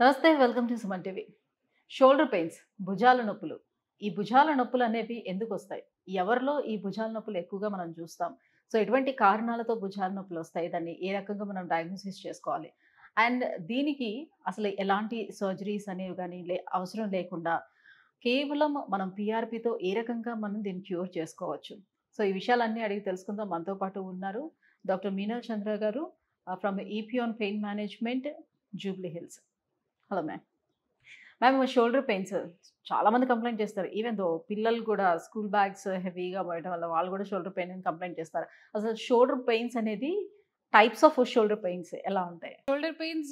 నమస్తే, welcome to Suman TV. Shoulder pains, భుజాల నొప్పులు. ఈ భుజాల నొప్పులు అనేవి ఎందుకొస్తాయి? ఎవరిలో ఈ భుజాల నొప్పులు ఎక్కువగా మనం చూస్తాం? సో, ఎటువంటి కారణాలతో భుజాల నొప్పులు వస్తాయి? దాన్ని ఏ రకంగా మనం డయాగ్నోసిస్ చేసుకోవాలి? అండ్ దీనికి అసలు ఎలాంటి సర్జరీస్ అనేవి గాని అవసరం లేకుండా కేవలం మనం పీఆర్‌పీతో ఏ రకంగా మనం దీన్ని క్యూర్ చేసుకోవచ్చు? సో, ఈ విషయాలన్నీ అడిగి తెలుసుకుందాం. మనతో పాటు ఉన్నారు డాక్టర్ మీనల్ చంద్ర గారు ఫ్రమ్ ఈపియాన్ pain management, Jubilee Hills. Hello ma'am. Ma'am, shoulder pains చాలా మంది కంప్లెయింట్ చేస్తారు. ఈవెన్ దో పిల్లలు కూడా స్కూల్ బ్యాగ్స్ హెవీగా మోయడం వల్ల వాళ్ళు కూడా షోల్డర్ పెయిన్ అని కంప్లెయింట్ చేస్తారు. అసలు షోల్డర్ పెయిన్స్ అనేది టైప్స్ ఆఫ్ షోల్డర్ పెయిన్స్ ఎలా ఉంటాయి? Shoulder pains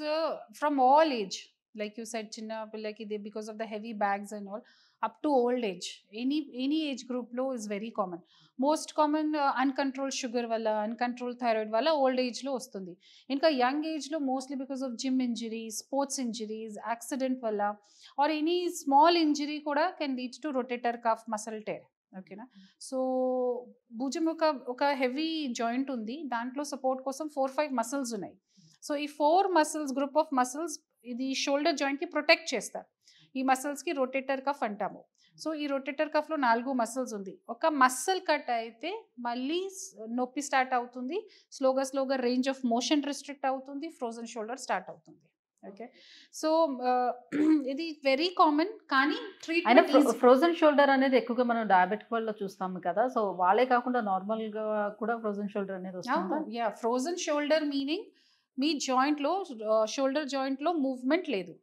from all age, like you said, chinna pillaki they because of the heavy bags and all, up to old age. Any age group low is very common. Most common uncontrolled sugar wala, uncontrolled thyroid wala old age lo vastundi. Inka young age lo mostly because of gym injuries, sports injuries, accident wala, or any small injury kuda can lead to rotator cuff muscle tear. ఓకేనా. So భుజం ఒక heavy joint ఉంది, దాంట్లో support కోసం 4-5 muscles ఉన్నాయి. So ఈ 4 muscles, group of muscles ఇది shoulder జాయింట్కి protect చేస్తారు. ఈ మసిల్స్కి రొటేటర్ కఫ్ అంటాము. సో ఈ రొటేటర్ కఫ్లో 4 మసిల్స్ ఉంది. ఒక మసిల్ కట్ అయితే మళ్ళీ నొప్పి స్టార్ట్ అవుతుంది, స్లోగా రేంజ్ ఆఫ్ మోషన్ రిస్ట్రిక్ట్ అవుతుంది, ఫ్రోజన్ షోల్డర్ స్టార్ట్ అవుతుంది. ఓకే. సో ఇది వెరీ కామన్, కానీ అయినా ట్రీట్మెంట్ ఫ్రోజన్ షోల్డర్ అనేది ఎక్కువగా మనం డయాబెటిక్ వాళ్ళలో చూస్తాము కదా. సో వాళ్ళే కాకుండా నార్మల్‌గా కూడా ఫ్రోజన్ షోల్డర్ అనేది వస్తుందా? యా, ఫ్రోజన్ షోల్డర్ మీనింగ్ మీ జాయింట్లో, షోల్డర్ జాయింట్లో మూవ్మెంట్ లేదు,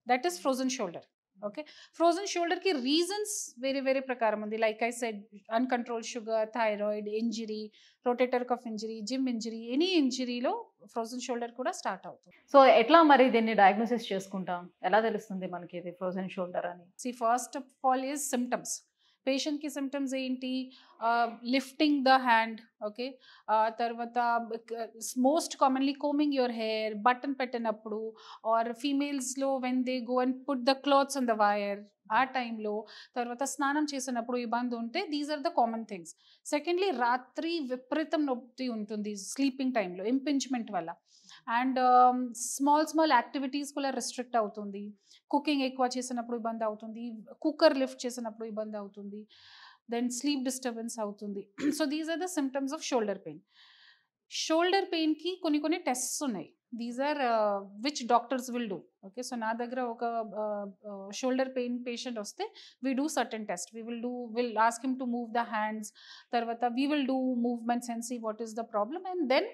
that is frozen shoulder. Okay. Frozen షోల్డర్కి రీజన్స్ వేరే ప్రకారం ఉంది. Like I said, uncontrol sugar, thyroid, injury, rotator cuff injury, gym injury, any ఇంజరీలో ఫ్రోజన్ షోల్డర్ కూడా స్టార్ట్ అవుతుంది. సో ఎట్లా మరి దీన్ని డయాగ్నోసిస్ చేసుకుంటాం? ఎలా తెలుస్తుంది మనకి ఇది ఫ్రోజన్ షోల్డర్ అని? First of all is symptoms. పేషెంట్కి సిమ్టమ్స్ ఏంటి? Lifting the hand, okay. తర్వాత most commonly combing your hair, button పెట్టినప్పుడు, ఆర్ ఫీమేల్స్లో when they go and put the clothes on the wire, ఆ టైంలో, తర్వాత స్నానం చేసినప్పుడు ఇబ్బంది ఉంటే, these are the common things. Secondly, రాత్రి విపరీతం నొప్పి ఉంటుంది స్లీపింగ్ టైంలో, ఇంపించ్మెంట్ వల్ల. అండ్ స్మాల్ యాక్టివిటీస్ కూడా రెస్ట్రిక్ట్ అవుతుంది. కుకింగ్ ఎక్కువ చేసినప్పుడు ఇబ్బంది అవుతుంది, కుక్కర్ లిఫ్ట్ చేసినప్పుడు ఇబ్బంది అవుతుంది, దెన్ స్లీప్ డిస్టర్బెన్స్ అవుతుంది. So these are the symptoms of shoulder pain. Shoulder పెయిన్కి కొన్ని టెస్ట్స్ ఉన్నాయి. These are which doctors will do. Okay. So నా దగ్గర ఒక షోల్డర్ పెయిన్ పేషెంట్ వస్తే we do certain test. Will ask him to move the hands, తర్వాత we will do movements and see what is the problem, and then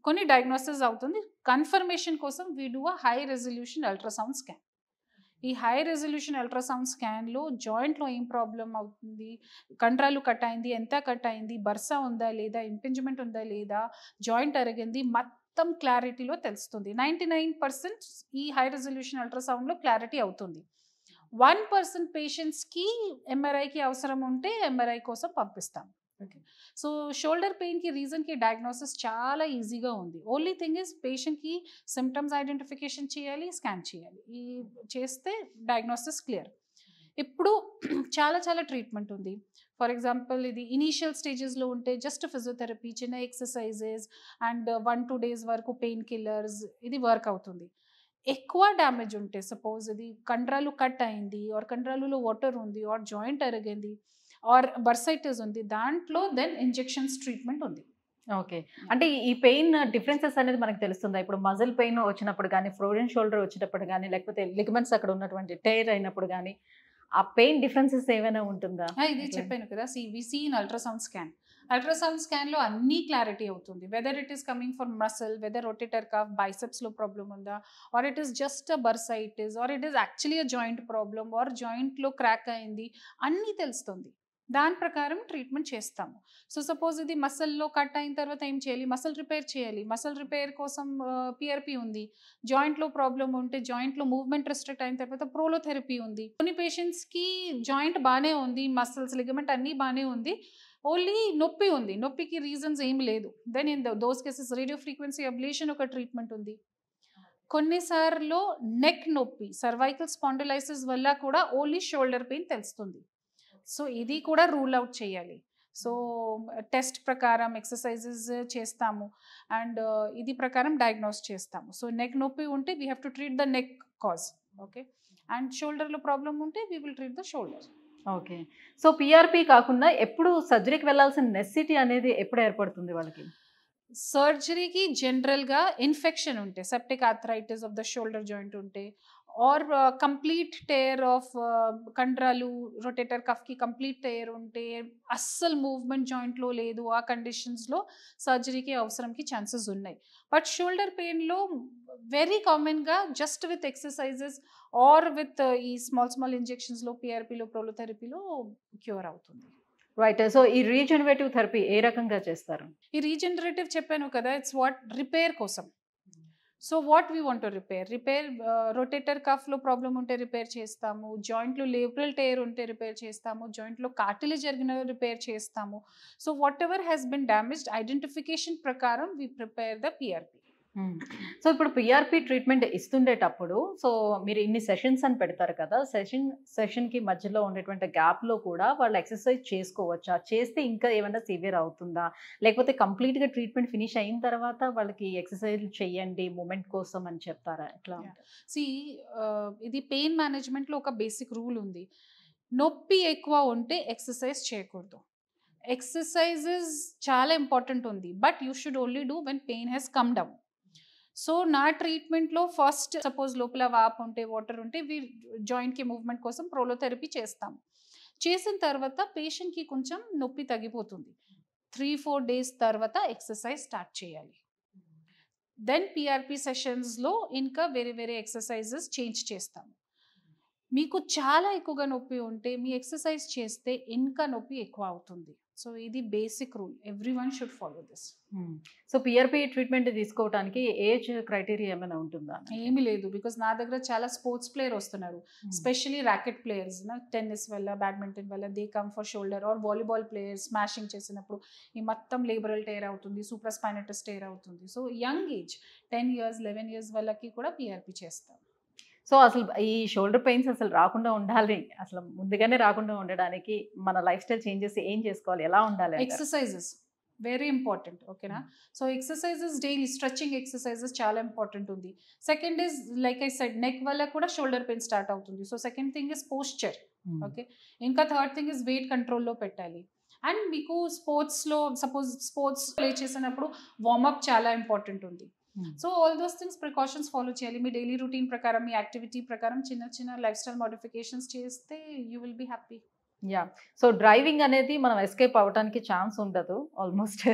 కొన్ని diagnosis అవుతుంది. Confirmation కోసం we do a high resolution ultrasound scan. ఈ high resolution ultrasound స్కాన్లో జాయింట్లో ఏం problem అవుతుంది, కండరాలు కట్ అయింది, ఎంత కట్ అయింది, బర్సా ఉందా లేదా, ఇంపింజ్మెంట్ ఉందా లేదా, జాయింట్ అరిగింది, మొత్తం క్లారిటీలో తెలుస్తుంది. 99% ఈ హై రెజల్యూషన్ అల్ట్రాసౌండ్లో క్లారిటీ అవుతుంది. 1% పేషెంట్స్కి ఎంఆర్ఐకి అవసరం ఉంటే ఎంఆర్ఐ కోసం పంపిస్తాం. ఓకే. సో షోల్డర్ పెయిన్కి రీజన్కి డయాగ్నోసిస్ చాలా ఈజీగా ఉంది. ఓన్లీ థింగ్ ఇస్ పేషెంట్కి సిమ్టమ్స్ ఐడెంటిఫికేషన్ చేయాలి, స్కాన్ చేయాలి. ఈ చేస్తే డయాగ్నోసిస్ క్లియర్. ఇప్పుడు చాలా ట్రీట్మెంట్ ఉంది. ఫర్ ఎగ్జాంపుల్, ఇది ఇనీషియల్ స్టేజెస్లో ఉంటే జస్ట్ ఫిజియోథెరపీ, చిన్న ఎక్సర్సైజెస్ అండ్ 1-2 days వరకు పెయిన్ కిల్లర్స్, ఇది వర్క్ అవుతుంది. ఎక్కువ డ్యామేజ్ ఉంటే, సపోజ్ ఇది కండరాలు కట్ అయింది, ఆర్ కండరాలులో వాటర్ ఉంది, ఆర్ జాయింట్ అరిగింది, ఆర్ బర్సైటిస్ ఉంది, దాంట్లో దెన్ ఇంజెక్షన్స్ ట్రీట్మెంట్ ఉంది. ఓకే. అంటే ఈ పెయిన్ డిఫరెన్సెస్ అనేది మనకు తెలుస్తుందా? ఇప్పుడు మజిల్ పెయిన్ వచ్చినప్పుడు గానీ, ఫ్రోజన్ షోల్డర్ వచ్చేటప్పుడు గానీ, లేకపోతే లిగమెంట్స్ అక్కడ ఉన్నటువంటి టైర్ అయినప్పుడు గానీ, ఆ పెయిన్ డిఫరెన్సెస్ ఏమైనా ఉంటుందా? ఇది చెప్పాను కదా, we see in ultrasound scan. Ultrasound స్కాన్లో అన్నీ క్లారిటీ అవుతుంది. Whether it is coming from muscle, whether rotator cuff, బైసెప్స్లో ప్రాబ్లమ్ ఉందా, or it is just a bursitis, or it is actually a joint problem, or జాయింట్లో crack అయింది, అన్నీ తెలుస్తుంది. దాని ప్రకారం ట్రీట్మెంట్ చేస్తాము. సో సపోజ్ ఇది మసల్లో కట్ అయిన తర్వాత ఏం చేయాలి? మసల్ రిపేర్ చేయాలి. మసల్ రిపేర్ కోసం పిఆర్పి ఉంది. జాయింట్లో ప్రాబ్లమ్ ఉంటే, జాయింట్లో మూవ్మెంట్ రెస్ట్రిక్ట్ అయిన తర్వాత ప్రోలోథెరపీ ఉంది. కొన్ని పేషెంట్స్కి జాయింట్ బాగానే ఉంది, మసిల్స్, లిగమెంట్ అన్నీ బాగానే ఉంది, ఓన్లీ నొప్పి ఉంది, నొప్పికి రీజన్స్ ఏం లేదు. Then in those cases radio frequency ablation ఒక ట్రీట్మెంట్ ఉంది. కొన్నిసార్లు నెక్ నొప్పి, సర్వైకల్ స్పాండిలైసిస్ వల్ల కూడా ఓన్లీ షోల్డర్ పెయిన్ తెలుస్తుంది. సో ఇది కూడా రూల్ అవుట్ చేయాలి. సో టెస్ట్ ప్రకారం ఎక్సర్సైజెస్ చేస్తాము, అండ్ ఇది ప్రకారం డయాగ్నోస్ చేస్తాము. సో నెక్ నొప్పి ఉంటే we have to treat the neck cause. Okay. And షోల్డర్లో ప్రాబ్లం ఉంటే we will treat the shoulder. Okay. So PRP కాకుండా ఎప్పుడు సర్జరీకి వెళ్ళాల్సిన నెసెసిటీ అనేది ఎప్పుడు ఏర్పడుతుంది వాళ్ళకి? సర్జరీకి జనరల్గా ఇన్ఫెక్షన్ ఉంటే, septic arthritis of the shoulder joint ఉంటే, ఆర్ కంప్లీట్ టేర్ ఆఫ్ కండరాలు, రొటేటర్ కఫ్కి కంప్లీట్ టేర్ ఉంటే, అస్సలు మూవ్మెంట్ జాయింట్లో లేదు, ఆ కండిషన్స్లో సర్జరీకి అవసరంకి ఛాన్సెస్ ఉన్నాయి. బట్ షోల్డర్ పెయిన్లో వెరీ కామన్గా just with exercises or with ఈ స్మాల్ ఇంజెక్షన్స్లో, పిఆర్పీలో, ప్రోలోథెరపీలో క్యూర్ అవుతుంది. రైట్. సో ఈ రీజనరేటివ్ థెరపీ ఏ రకంగా చేస్తారు? ఈ రీజనరేటివ్ చెప్పాను కదా, ఇట్స్ వాట్ రిపేర్ కోసం. So what we want to repair rotator కఫ్లో ప్రాబ్లం ఉంటే రిపేర్ చేస్తాము, జాయింట్లో లేబరల్ టేర్ ఉంటే రిపేర్ చేస్తాము, జాయింట్లో కార్టిలేజ్ జరిగిన రిపేర్ చేస్తాము. So whatever has been damaged identification ప్రకారం we prepare the PRP. So ఇప్పుడు పిఆర్పి ట్రీట్మెంట్ ఇస్తుండేటప్పుడు సో మీరు ఇన్ని సెషన్స్ అని పెడతారు కదా, సెషన్కి మధ్యలో ఉండేటువంటి గ్యాప్లో కూడా వాళ్ళు ఎక్సర్సైజ్ చేసుకోవచ్చా? చేస్తే ఇంకా ఏమైనా సివియర్ అవుతుందా? లేకపోతే కంప్లీట్గా ట్రీట్మెంట్ ఫినిష్ అయిన తర్వాత వాళ్ళకి ఎక్సర్సైజ్ చేయండి మూమెంట్ కోసం అని చెప్తారా? ఎట్లా? ఇది పెయిన్ మేనేజ్మెంట్లో ఒక బేసిక్ రూల్ ఉంది. నొప్పి ఎక్కువ ఉంటే ఎక్సర్సైజ్ చేయకూడదు. ఎక్సర్సైజెస్ చాలా ఇంపార్టెంట్ ఉంది, but you should only do when pain has come down. So నా ట్రీట్మెంట్లో ఫస్ట్ సపోజ్ లోపల వాపు ఉంటే, వాటర్ ఉంటే, జాయింట్కి మూవ్మెంట్ కోసం ప్రోలోథెరపీ చేస్తాం. చేసిన తర్వాత పేషెంట్కి కొంచెం నొప్పి తగ్గిపోతుంది. 3-4 days తర్వాత ఎక్సర్సైజ్ స్టార్ట్ చేయాలి. దెన్ పిఆర్పి సెషన్స్లో ఇంకా వేరే ఎక్సర్సైజెస్ చేంజ్ చేస్తాము. మీకు చాలా ఎక్కువగా నొప్పి ఉంటే మీ ఎక్సర్సైజ్ చేస్తే ఇంకా నొప్పి ఎక్కువ అవుతుంది. సో ఇది basic rule, everyone should follow this. So PRP treatment తీసుకోవడానికి ఏజ్ క్రైటీరియా ఏమైనా ఉంటుందా? ఏమీ లేదు, బికాస్ నా దగ్గర చాలా స్పోర్ట్స్ ప్లేయర్ వస్తున్నారు, స్పెషలీ ర్యాకెట్ ప్లేయర్స్, టెన్నిస్ వల్ల, బ్యాడ్మింటన్ వల్ల, they come for shoulder. Or volleyball players smashing చేసినప్పుడు ఈ మొత్తం లేబరల్ టేర్ అవుతుంది, సూప్రాస్పైనటస్ టేర్ అవుతుంది. So young age 10 years 11 years వాళ్ళకి కూడా పిఆర్పి చేస్తాం. సో అసలు ఈ షోల్డర్ పెయిన్స్ అసలు రాకుండా ఉండాలి, అసలు ముందుగానే రాకుండా ఉండడానికి మన లైఫ్ స్టైల్ చేంజెస్ ఏం చేసుకోవాలి, ఎలా ఉండాలి? ఎక్సర్సైజెస్ వెరీ ఇంపార్టెంట్, ఓకేనా? So exercises daily stretching exercises చాలా ఇంపార్టెంట్ ఉంది. Second is like I said, neck వల్ల కూడా షోల్డర్ పెయిన్ స్టార్ట్ అవుతుంది. So second thing is posture, okay. ఇంకా థర్డ్ థింగ్ ఇస్ వెయిట్ కంట్రోల్లో పెట్టాలి. అండ్ మీకు స్పోర్ట్స్లో సపోజ్ స్పోర్ట్స్ ప్లే చేసినప్పుడు వార్మప్ చాలా ఇంపార్టెంట్ ఉంది. So all those things precautions follow చేయాలి. మీ డైలీ రొటీన్ ప్రకారం, మీ యాక్టివిటీ ప్రకారం చిన్న లైఫ్ స్టైల్ మోడిఫికేషన్స్ చేస్తే you will be happy. Yeah. So driving అనేది మనం ఎస్కేప్ అవ్వడానికి ఛాన్స్ ఉండదు ఆల్మోస్ట్.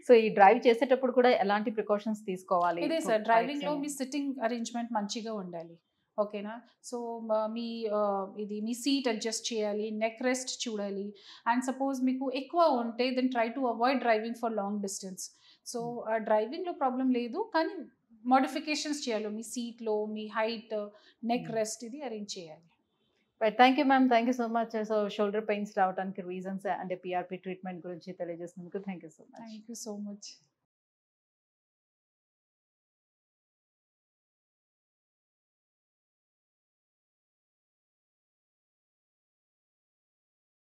సో ఈ డ్రైవ్ చేసేటప్పుడు కూడా ఎలాంటి ప్రికాషన్స్ తీసుకోవాలి? ఇదే సార్, డ్రైవింగ్లో మీ సిట్టింగ్ అరేంజ్మెంట్ మంచిగా ఉండాలి, ఓకేనా? సో మీ సీట్ అడ్జస్ట్ చేయాలి, నెక్ రెస్ట్ చూడాలి. అండ్ సపోజ్ మీకు ఎక్కువ ఉంటే then try to avoid driving for long distance. So డ్రైవింగ్లో ప్రాబ్లం లేదు, కానీ మోడిఫికేషన్స్ చేయాలి. మీ సీట్లో, మీ హైట్, నెక్ రెస్ట్ ఇది అరేంజ్ చేయాలి. Thank you ma'am, thank you so much. So shoulder pains రావడానికి రీజన్స్ అండ్ పిఆర్పి ట్రీట్మెంట్ గురించి తెలియజేసినందుకు thank you so much. Thank you so much.